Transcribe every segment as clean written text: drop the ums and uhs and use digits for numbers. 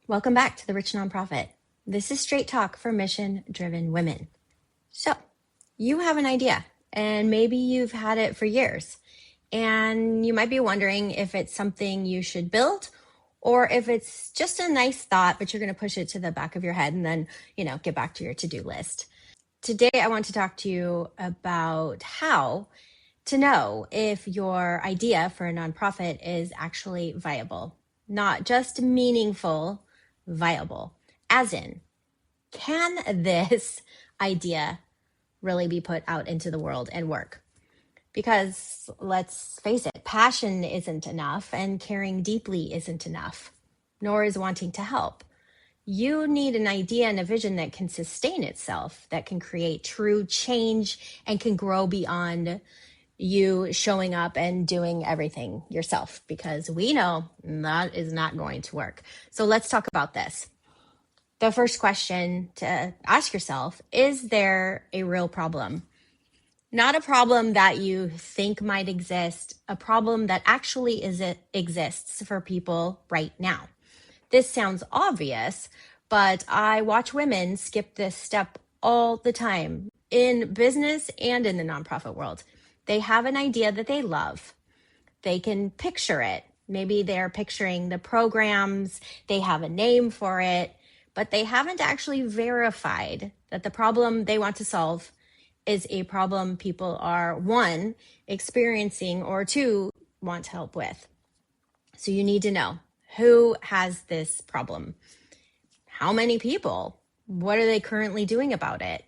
Welcome back to The Rich Nonprofit. This is straight talk for mission-driven women. So, you have an idea, and maybe you've had it for years, and you might be wondering if it's something you should build or if it's just a nice thought, but you're going to push it to the back of your head and then, get back to your to-do list. Today, I want to talk to you about how to know if your idea for a nonprofit is actually viable, not just meaningful, viable. As in, can this idea really be put out into the world and work? Because let's face it, passion isn't enough and caring deeply isn't enough, nor is wanting to help. You need an idea and a vision that can sustain itself, that can create true change and can grow beyond you showing up and doing everything yourself, because we know that is not going to work. So let's talk about this. The first question to ask yourself, is there a real problem? Not a problem that you think might exist, a problem that actually exists for people right now. This sounds obvious, but I watch women skip this step all the time in business and in the nonprofit world. They have an idea that they love. They can picture it. Maybe they're picturing the programs, they have a name for it, but they haven't actually verified that the problem they want to solve is a problem people are, one, experiencing, or two, want help with. So you need to know, who has this problem? How many people? What are they currently doing about it?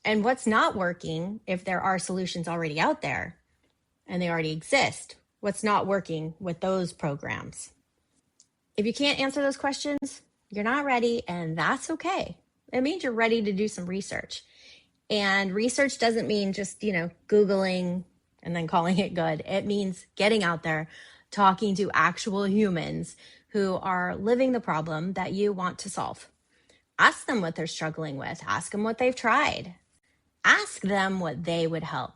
And what's not working if there are solutions already out there and they already exist? What's not working with those programs? If you can't answer those questions, you're not ready, and that's okay. It means you're ready to do some research. And research doesn't mean just, Googling and then calling it good. It means getting out there, talking to actual humans who are living the problem that you want to solve. Ask them what they're struggling with. Ask them what they've tried. Ask them what they would help.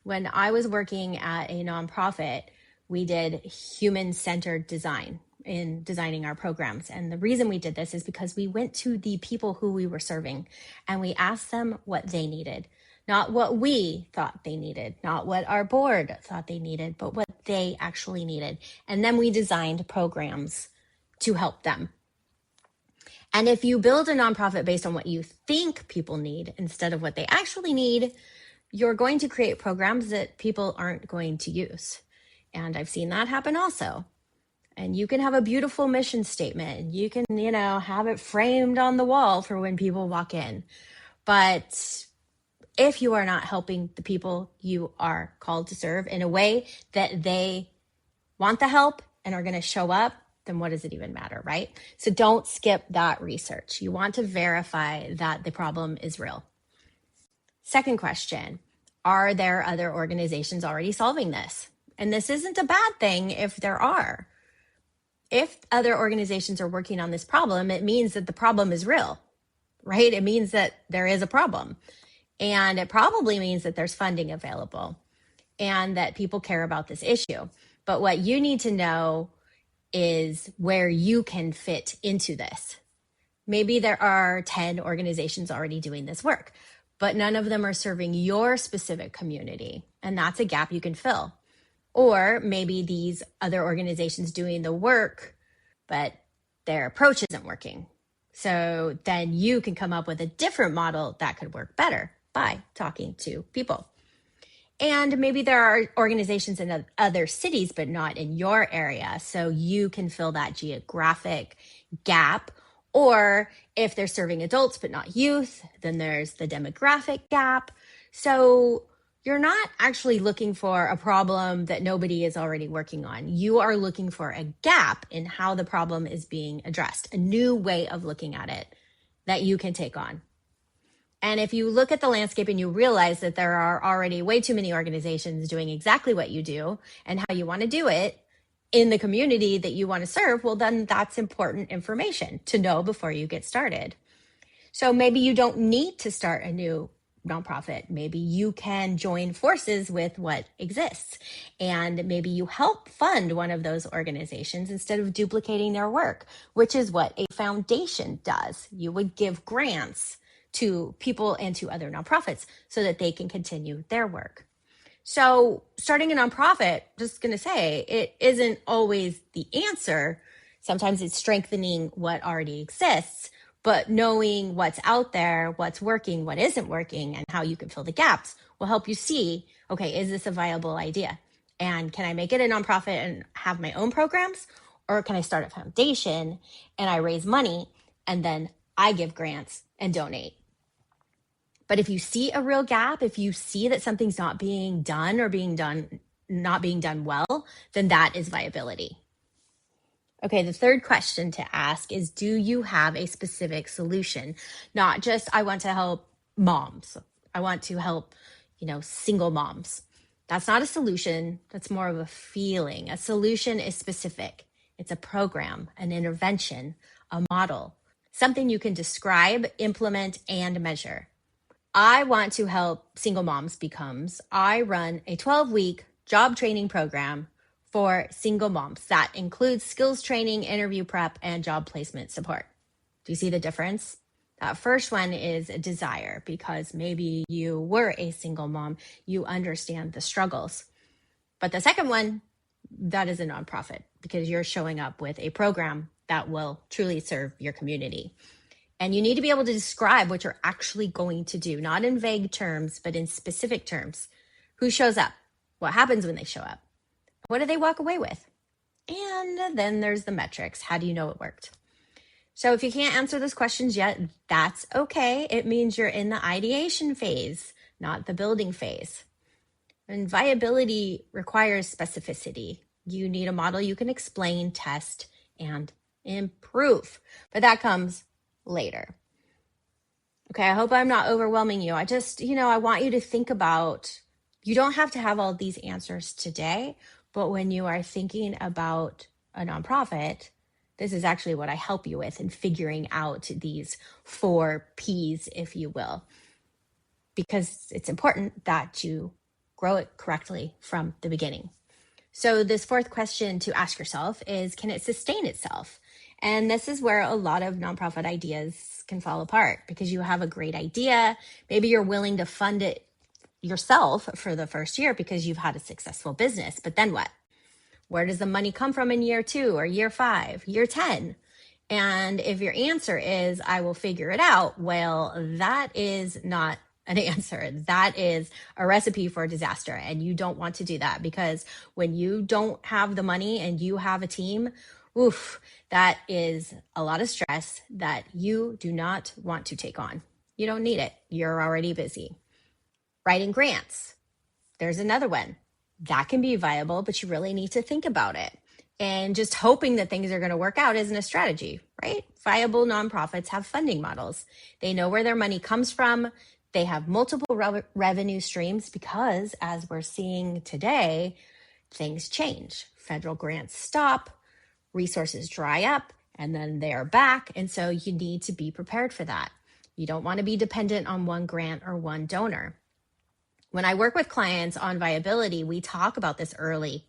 When I was working at a nonprofit, we did human-centered design in designing our programs. And the reason we did this is because we went to the people who we were serving and we asked them what they needed, not what we thought they needed, not what our board thought they needed, but what they actually needed. And then we designed programs to help them. And if you build a nonprofit based on what you think people need instead of what they actually need, you're going to create programs that people aren't going to use. And I've seen that happen also. And you can have a beautiful mission statement. You can, have it framed on the wall for when people walk in. But if you are not helping the people you are called to serve in a way that they want the help and are going to show up, then what does it even matter, right? So don't skip that research. You want to verify that the problem is real. Second question, are there other organizations already solving this? And this isn't a bad thing if there are. If other organizations are working on this problem, it means that the problem is real, right? It means that there is a problem. And it probably means that there's funding available and that people care about this issue. But what you need to know is where you can fit into this. Maybe there are 10 organizations already doing this work, but none of them are serving your specific community. And that's a gap you can fill. Or maybe these other organizations doing the work, but their approach isn't working. So then you can come up with a different model that could work better by talking to people. And maybe there are organizations in other cities, but not in your area. So you can fill that geographic gap. Or if they're serving adults, but not youth, then there's the demographic gap. So you're not actually looking for a problem that nobody is already working on. You are looking for a gap in how the problem is being addressed, a new way of looking at it that you can take on. And if you look at the landscape and you realize that there are already way too many organizations doing exactly what you do and how you want to do it in the community that you want to serve, well, then that's important information to know before you get started. So maybe you don't need to start a new nonprofit. Maybe you can join forces with what exists, and maybe you help fund one of those organizations instead of duplicating their work, which is what a foundation does. You would give grants to people and to other nonprofits so that they can continue their work. So starting a nonprofit, just going to say, it isn't always the answer. Sometimes it's strengthening what already exists, but knowing what's out there, what's working, what isn't working, and how you can fill the gaps will help you see, okay, is this a viable idea? And can I make it a nonprofit and have my own programs? Or can I start a foundation and I raise money and then I give grants and donate? But if you see a real gap, if you see that something's not being done or not being done well, then that is viability. Okay, the third question to ask is, do you have a specific solution? Not just, I want to help moms. I want to help, single moms. That's not a solution. That's more of a feeling. A solution is specific. It's a program, an intervention, a model, something you can describe, implement, and measure. I want to help single moms becomes I run a 12-week job training program for single moms that includes skills training, interview prep, and job placement support. Do you see the difference? That first one is a desire because maybe you were a single mom, you understand the struggles. But the second one, that is a nonprofit because you're showing up with a program that will truly serve your community. And you need to be able to describe what you're actually going to do, not in vague terms, but in specific terms. Who shows up? What happens when they show up? What do they walk away with? And then there's the metrics. How do you know it worked? So if you can't answer those questions yet, that's okay. It means you're in the ideation phase, not the building phase. And viability requires specificity. You need a model you can explain, test, and improve. But that comes later. Okay, I hope I'm not overwhelming you. I just, I want you to think about, you don't have to have all these answers today, but when you are thinking about a nonprofit, this is actually what I help you with in figuring out these 4 Ps, if you will, because it's important that you grow it correctly from the beginning. So this fourth question to ask yourself is, can it sustain itself? And this is where a lot of nonprofit ideas can fall apart because you have a great idea. Maybe you're willing to fund it yourself for the first year because you've had a successful business. But then what? Where does the money come from in year 2 or year 5, year 10? And if your answer is, I will figure it out, well, that is not an answer. That is a recipe for disaster. And you don't want to do that because when you don't have the money and you have a team, that is a lot of stress that you do not want to take on. You don't need it. You're already busy. Writing grants. There's another one. That can be viable, but you really need to think about it. And just hoping that things are going to work out isn't a strategy, right? Viable nonprofits have funding models. They know where their money comes from. They have multiple revenue streams because, as we're seeing today, things change. Federal grants stop, resources dry up, and then they are back. And so you need to be prepared for that. You don't want to be dependent on one grant or one donor. When I work with clients on viability, we talk about this early,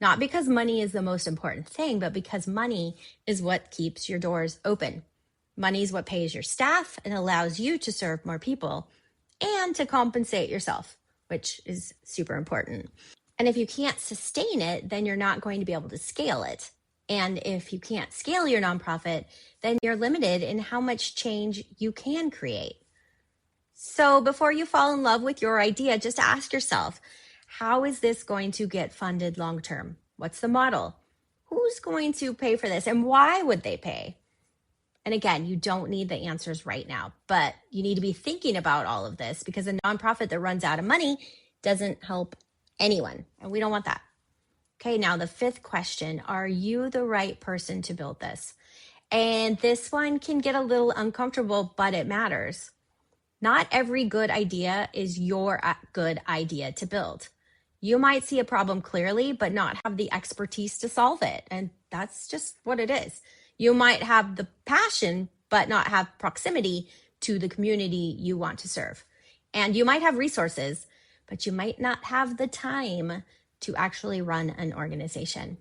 not because money is the most important thing, but because money is what keeps your doors open. Money is what pays your staff and allows you to serve more people and to compensate yourself, which is super important. And if you can't sustain it, then you're not going to be able to scale it. And if you can't scale your nonprofit, then you're limited in how much change you can create. So before you fall in love with your idea, just ask yourself, how is this going to get funded long term? What's the model? Who's going to pay for this and why would they pay? And again, you don't need the answers right now, but you need to be thinking about all of this because a nonprofit that runs out of money doesn't help anyone. And we don't want that. Okay, now the fifth question, are you the right person to build this? And this one can get a little uncomfortable, but it matters. Not every good idea is your good idea to build. You might see a problem clearly, but not have the expertise to solve it. And that's just what it is. You might have the passion, but not have proximity to the community you want to serve. And you might have resources, but you might not have the time to actually run an organization.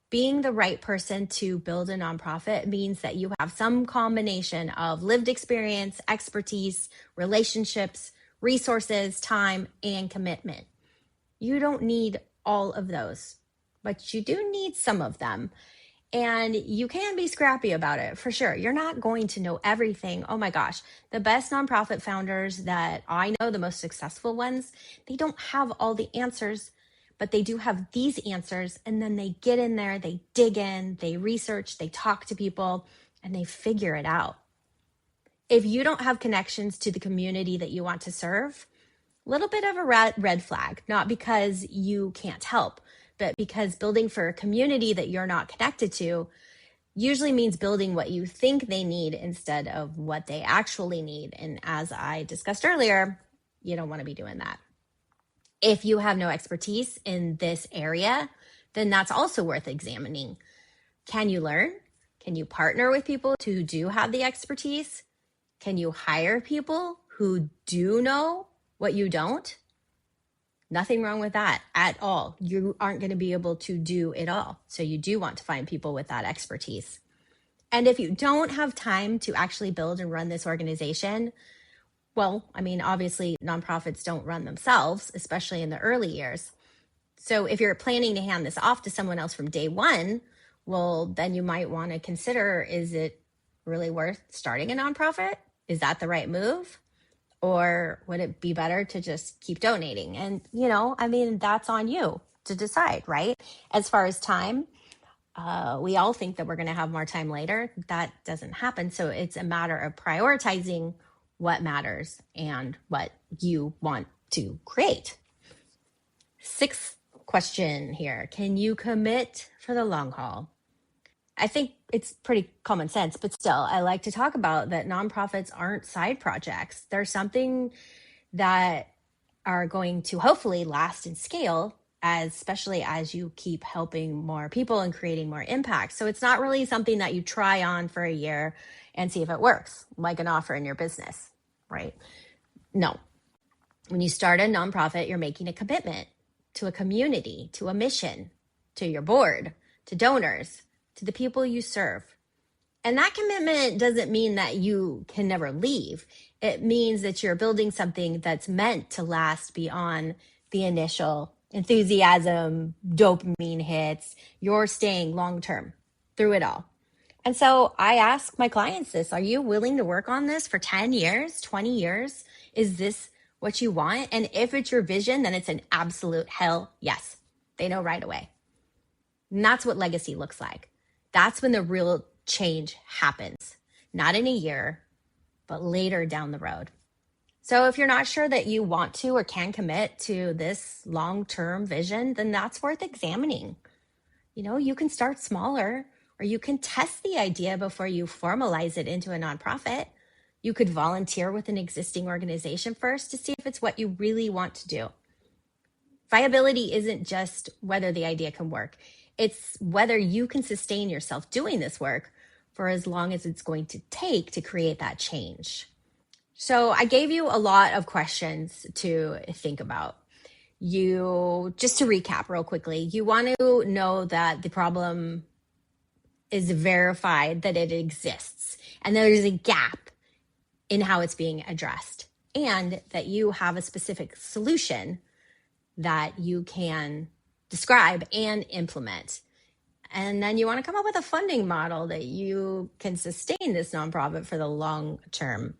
Being the right person to build a nonprofit means that you have some combination of lived experience, expertise, relationships, resources, time, and commitment. You don't need all of those, but you do need some of them. And you can be scrappy about it for sure. You're not going to know everything. Oh my gosh, the best nonprofit founders that I know, the most successful ones, they don't have all the answers, but they do have these answers. And then they get in there, they dig in, they research, they talk to people, and they figure it out. If you don't have connections to the community that you want to serve, a little bit of a red flag, not because you can't help, but because building for a community that you're not connected to usually means building what you think they need instead of what they actually need. And as I discussed earlier, you don't want to be doing that. If you have no expertise in this area, then that's also worth examining. Can you learn? Can you partner with people who do have the expertise? Can you hire people who do know what you don't? Nothing wrong with that at all. You aren't going to be able to do it all. So you do want to find people with that expertise. And if you don't have time to actually build and run this organization, well, I mean, obviously nonprofits don't run themselves, especially in the early years. So if you're planning to hand this off to someone else from day one, well, then you might want to consider, is it really worth starting a nonprofit? Is that the right move? Or would it be better to just keep donating? And, I mean, that's on you to decide, right? As far as time, we all think that we're going to have more time later. That doesn't happen. So it's a matter of prioritizing what matters and what you want to create. Sixth question here. Can you commit for the long haul? I think it's pretty common sense, but still, I like to talk about that nonprofits aren't side projects. They're something that are going to hopefully last and scale, especially as you keep helping more people and creating more impact. So it's not really something that you try on for a year and see if it works, like an offer in your business, right? No. When you start a nonprofit, you're making a commitment to a community, to a mission, to your board, to donors, to the people you serve. And that commitment doesn't mean that you can never leave. It means that you're building something that's meant to last beyond the initial enthusiasm, dopamine hits. You're staying long-term through it all. And so I ask my clients this, are you willing to work on this for 10 years, 20 years? Is this what you want? And if it's your vision, then it's an absolute hell yes. They know right away. And that's what legacy looks like. That's when the real change happens, not in a year, but later down the road. So if you're not sure that you want to or can commit to this long-term vision, then that's worth examining. You can start smaller, or you can test the idea before you formalize it into a nonprofit. You could volunteer with an existing organization first to see if it's what you really want to do. Viability isn't just whether the idea can work. It's whether you can sustain yourself doing this work for as long as it's going to take to create that change. So I gave you a lot of questions to think about. Just to recap real quickly, you want to know that the problem is verified, that it exists, and there is a gap in how it's being addressed, and that you have a specific solution that you can describe and implement. And then you want to come up with a funding model that you can sustain this nonprofit for the long term.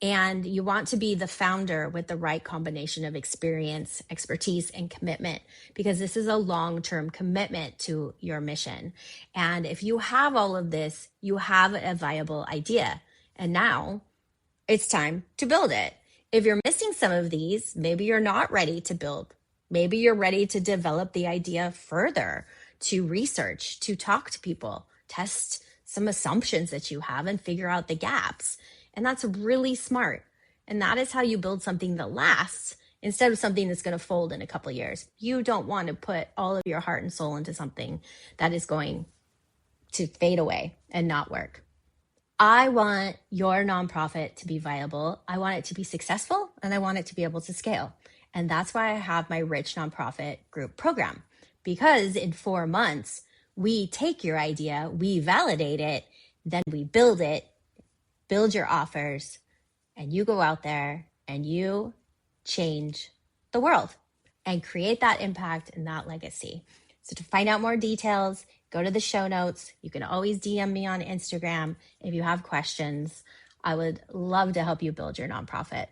And you want to be the founder with the right combination of experience, expertise, and commitment, because this is a long-term commitment to your mission. And if you have all of this, you have a viable idea. And now it's time to build it. If you're missing some of these, maybe you're not ready to build. Maybe you're ready to develop the idea further, to research, to talk to people, test some assumptions that you have and figure out the gaps. And that's really smart. And that is how you build something that lasts instead of something that's going to fold in a couple of years. You don't want to put all of your heart and soul into something that is going to fade away and not work. I want your nonprofit to be viable. I want it to be successful, and I want it to be able to scale. And that's why I have my Rich Nonprofit Group program, because in 4 months, we take your idea, we validate it, then we build it, build your offers, and you go out there and you change the world and create that impact and that legacy. So to find out more details, go to the show notes. You can always DM me on Instagram if you have questions. I would love to help you build your nonprofit.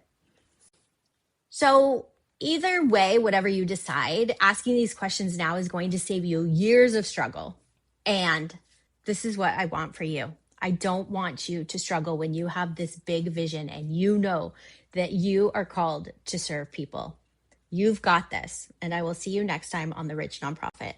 So either way, whatever you decide, asking these questions now is going to save you years of struggle. And this is what I want for you. I don't want you to struggle when you have this big vision and you know that you are called to serve people. You've got this. And I will see you next time on The Rich Nonprofit.